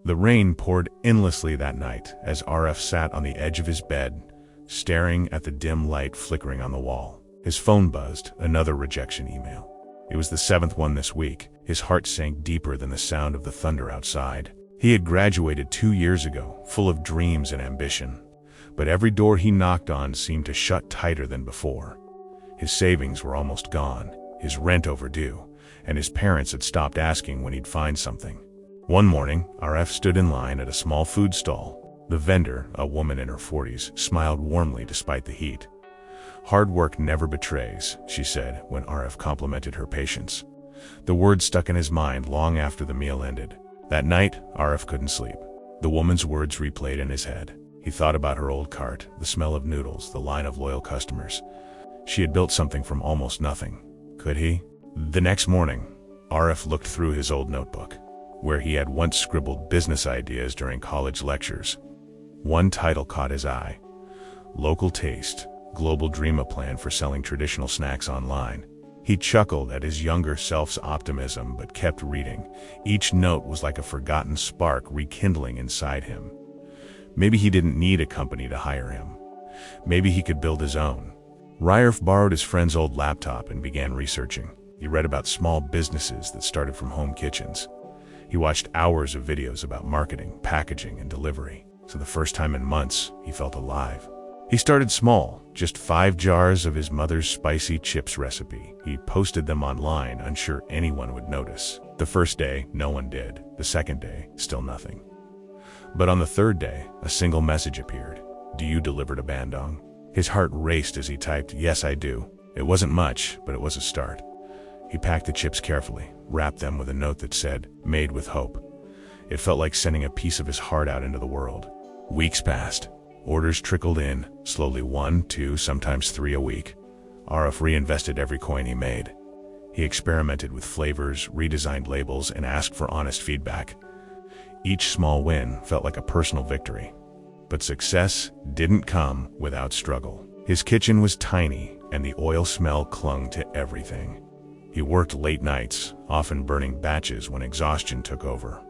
The rain poured endlessly that night as Arif sat on the edge of his bed, staring at the dim light flickering on the wall. His phone buzzed, another rejection email. It was the 7th one this week. His heart sank deeper than the sound of the thunder outside. He had graduated 2 years ago, full of dreams and ambition. But every door he knocked on seemed to shut tighter than before. His savings were almost gone, his rent overdue, and his parents had stopped asking when he'd find something. One morning, Arif stood in line at a small food stall. The vendor, a woman in her 40s, smiled warmly despite the heat. "Hard work never betrays," she said when Arif complimented her patience. The words stuck in his mind long after the meal ended. That night, Arif couldn't sleep. The woman's words replayed in his head. He thought about her old cart, the smell of noodles, the line of loyal customers. She had built something from almost nothing. Could he? The next morning, Arif looked through his old notebook, where he had once scribbled business ideas during college lectures. One title caught his eye: Local Taste, Global Dream, a plan for selling traditional snacks online. He chuckled at his younger self's optimism but kept reading. Each note was like a forgotten spark rekindling inside him. Maybe he didn't need a company to hire him. Maybe he could build his own. Arif borrowed his friend's old laptop and began researching. He read about small businesses that started from home kitchens. He watched hours of videos about marketing, packaging, and delivery. For the first time in months, he felt alive. He started small, just 5 jars of his mother's spicy chips recipe. He posted them online, unsure anyone would notice. The first day, no one did. The second day, still nothing. But on the third day, a single message appeared. "Do you deliver to Bandung?" His heart raced as he typed, "Yes, I do." It wasn't much, but it was a start. He packed the chips carefully, wrapped them with a note that said, "Made with hope." It felt like sending a piece of his heart out into the world. Weeks passed. Orders trickled in, slowly 1, 2, sometimes 3 a week. Arif reinvested every coin he made. He experimented with flavors, redesigned labels, and asked for honest feedback. Each small win felt like a personal victory. But success didn't come without struggle. His kitchen was tiny, and the oil smell clung to everything. He worked late nights, often burning batches when exhaustion took over.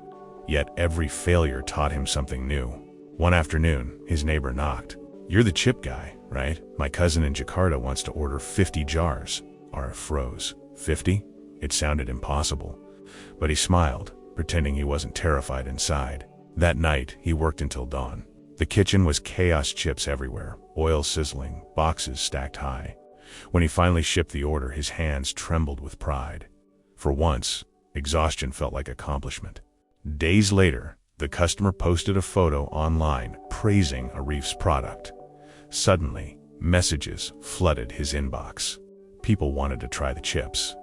Yet every failure taught him something new. One afternoon, his neighbor knocked. "You're the chip guy, right? My cousin in Jakarta wants to order 50 jars. Arif froze. 50? It sounded impossible. But he smiled, pretending he wasn't terrified inside. That night, he worked until dawn. The kitchen was chaos, chips everywhere, oil sizzling, boxes stacked high. When he finally shipped the order, his hands trembled with pride. For once, exhaustion felt like accomplishment. Days later, the customer posted a photo online praising Arif's product. Suddenly, messages flooded his inbox. People wanted to try the chips.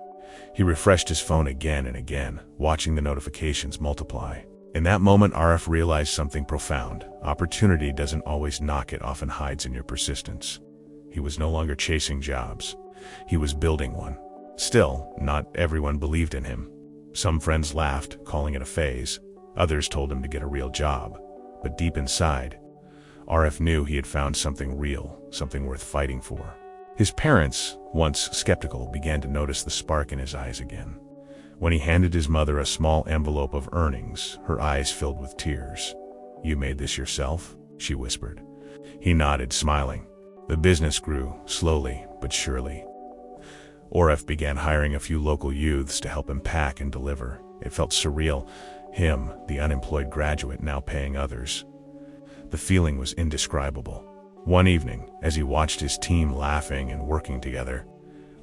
He refreshed his phone again and again, watching the notifications multiply. In that moment, Arif realized something profound. Opportunity doesn't always knock, it often hides in your persistence. He was no longer chasing jobs. He was building one. Still, not everyone believed in him. Some friends laughed, calling it a phase. Others told him to get a real job. But deep inside, Arif knew he had found something real, something worth fighting for. His parents, once skeptical, began to notice the spark in his eyes again. When he handed his mother a small envelope of earnings, her eyes filled with tears. "You made this yourself?" she whispered. He nodded, smiling. The business grew, slowly but surely. Arif began hiring a few local youths to help him pack and deliver. It felt surreal. Him, the unemployed graduate, now paying others. The feeling was indescribable. One evening, as he watched his team laughing and working together,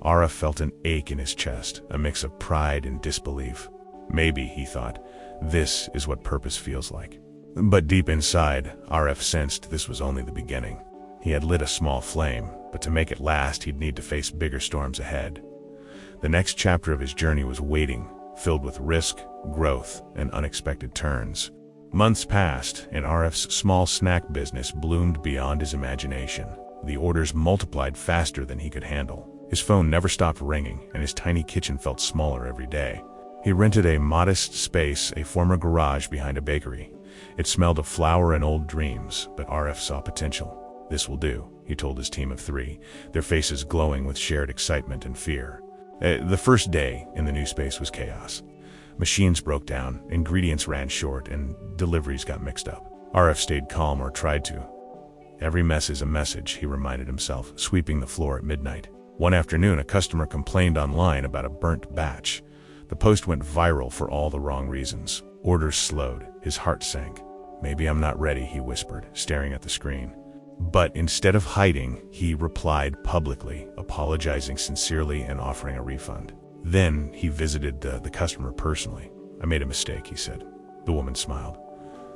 Arif felt an ache in his chest, a mix of pride and disbelief. Maybe, he thought, this is what purpose feels like. But deep inside, Arif sensed this was only the beginning. He had lit a small flame, but to make it last, he'd need to face bigger storms ahead. The next chapter of his journey was waiting, filled with risk, growth, and unexpected turns. Months passed, and Arif's small snack business bloomed beyond his imagination. The orders multiplied faster than he could handle. His phone never stopped ringing, and his tiny kitchen felt smaller every day. He rented a modest space, a former garage behind a bakery. It smelled of flour and old dreams, but Arif saw potential. "This will do," he told his team of 3, their faces glowing with shared excitement and fear. The first day in the new space was chaos. Machines broke down, ingredients ran short, and deliveries got mixed up. Arif stayed calm, or tried to. Every mess is a message, he reminded himself, sweeping the floor at midnight. One afternoon, a customer complained online about a burnt batch. The post went viral for all the wrong reasons. Orders slowed. His heart sank. "Maybe I'm not ready," he whispered, staring at the screen. But instead of hiding, he replied publicly, apologizing sincerely and offering a refund. Then he visited the customer personally. "I made a mistake," he said. The woman smiled.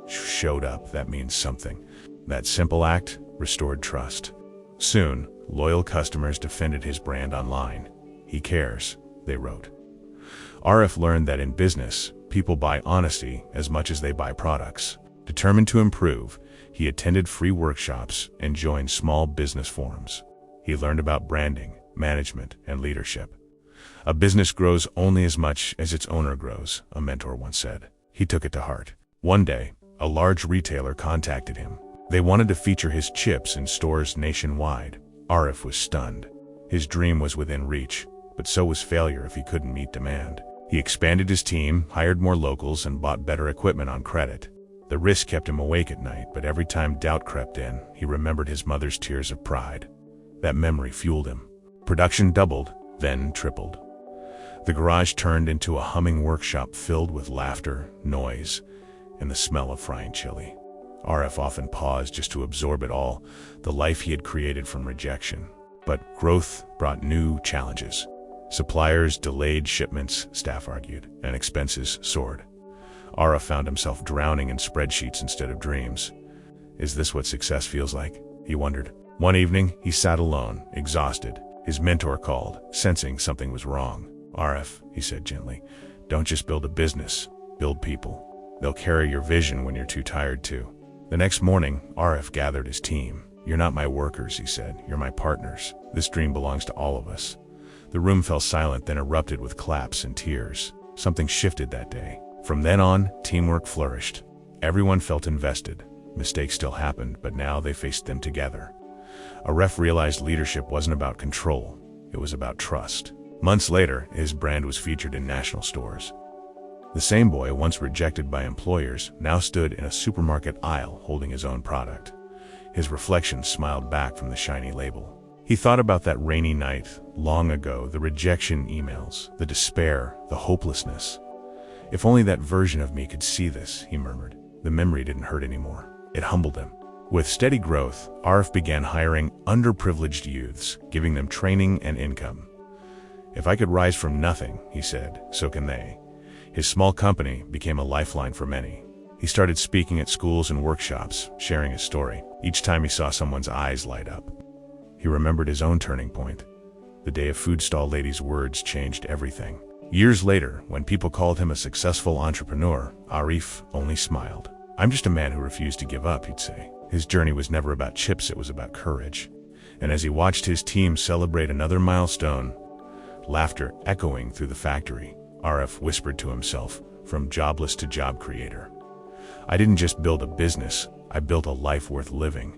"Showed up, that means something." That simple act restored trust. Soon, loyal customers defended his brand online. "He cares," they wrote. Arif learned that in business, people buy honesty as much as they buy products. Determined to improve, he attended free workshops and joined small business forums. He learned about branding, management, and leadership. "A business grows only as much as its owner grows," a mentor once said. He took it to heart. One day, a large retailer contacted him. They wanted to feature his chips in stores nationwide. Arif was stunned. His dream was within reach, but so was failure if he couldn't meet demand. He expanded his team, hired more locals, and bought better equipment on credit. The risk kept him awake at night, but every time doubt crept in, he remembered his mother's tears of pride. That memory fueled him. Production doubled, then tripled. The garage turned into a humming workshop filled with laughter, noise, and the smell of frying chili. Arif often paused just to absorb it all, the life he had created from rejection. But growth brought new challenges. Suppliers delayed shipments, staff argued, and expenses soared. Arif found himself drowning in spreadsheets instead of dreams. Is this what success feels like? He wondered. One evening, he sat alone, exhausted. His mentor called, sensing something was wrong. "Arif," he said gently, "don't just build a business, build people. They'll carry your vision when you're too tired to." The next morning, Arif gathered his team. "You're not my workers," he said. "You're my partners. This dream belongs to all of us." The room fell silent, then erupted with claps and tears. Something shifted that day. From then on, teamwork flourished. Everyone felt invested. Mistakes still happened, but now they faced them together. Arif realized leadership wasn't about control. It was about trust. Months later, his brand was featured in national stores. The same boy, once rejected by employers, now stood in a supermarket aisle holding his own product. His reflection smiled back from the shiny label. He thought about that rainy night, long ago, the rejection emails, the despair, the hopelessness. "If only that version of me could see this," he murmured. The memory didn't hurt anymore. It humbled him. With steady growth, Arif began hiring underprivileged youths, giving them training and income. "If I could rise from nothing," he said, "so can they." His small company became a lifeline for many. He started speaking at schools and workshops, sharing his story. Each time he saw someone's eyes light up. He remembered his own turning point. The day a food stall lady's words changed everything. Years later, when people called him a successful entrepreneur, Arif only smiled. "I'm just a man who refused to give up," he'd say. His journey was never about chips, it was about courage. And as he watched his team celebrate another milestone, laughter echoing through the factory, Arif whispered to himself, from jobless to job creator. "I didn't just build a business, I built a life worth living."